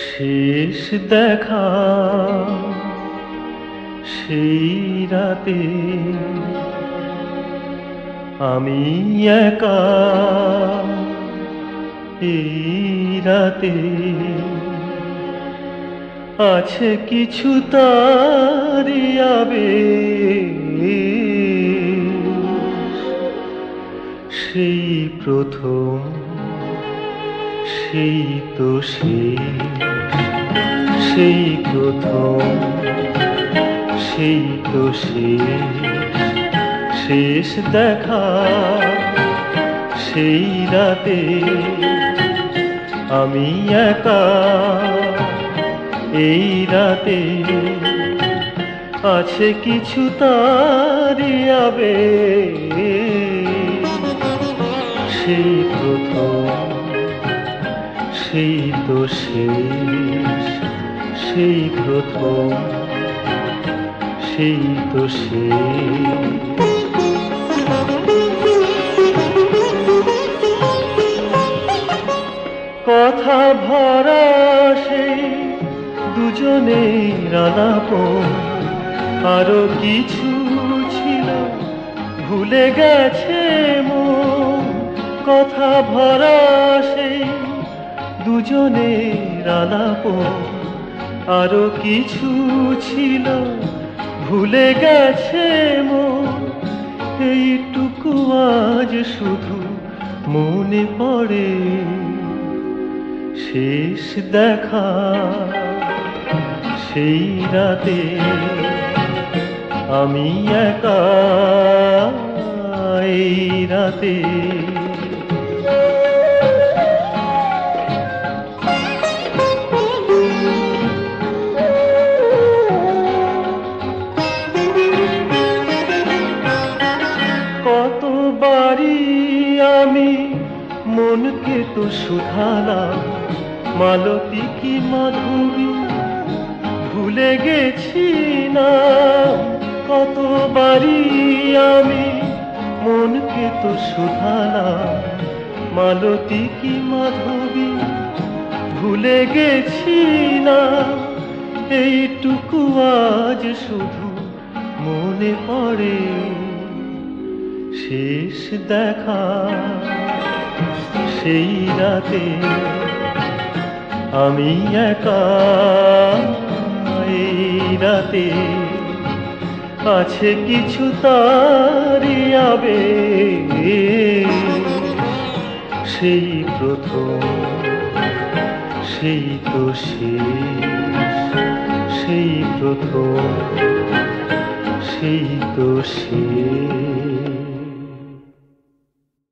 শেষ দেখা সেই রাতে আমি একা, এই রাতে আছে কিছু তারি আবেশ। সেই প্রথম, সেই তো শেষ, সেই প্রথম, সেই তো শেষ। শেষ দেখা সেই রাতে আমি একা, এই রাতে আছে কিছু তারি আবেশ। সেই প্রথম, সেই তো শেষ, সেই প্রথম, সেই তো শেষ। কথা ভরা সেই দুজনের আলাপন, আরো কিছু ছিল ভুলে গেছে মন। কথা ভরা সেই দুজনের আলাপন, আরো কিছু ছিল ভুলে গেছে মন। এইটুকু আজ শুধু মনে পড়ে, শেষ দেখা সেই রাতে আমি একা, এই রাতে। কতবারই আমি মনকে তো শুধালাম, মালতী কি মাধবী ভুলে গেছি না। কতবারই আমি মনকে তো শুধালাম, মালতী কি মাধবী ভুলে গেছি না। এইটুকু আজ শুধু মনে পড়ে, শেষ দেখা সেই রাতে আমি একা, এই রাতে আছে কিছু তারি আবেশ। সেই প্রথম, সেই তো শেষ, সেই প্রথম, সেই তো শেষ।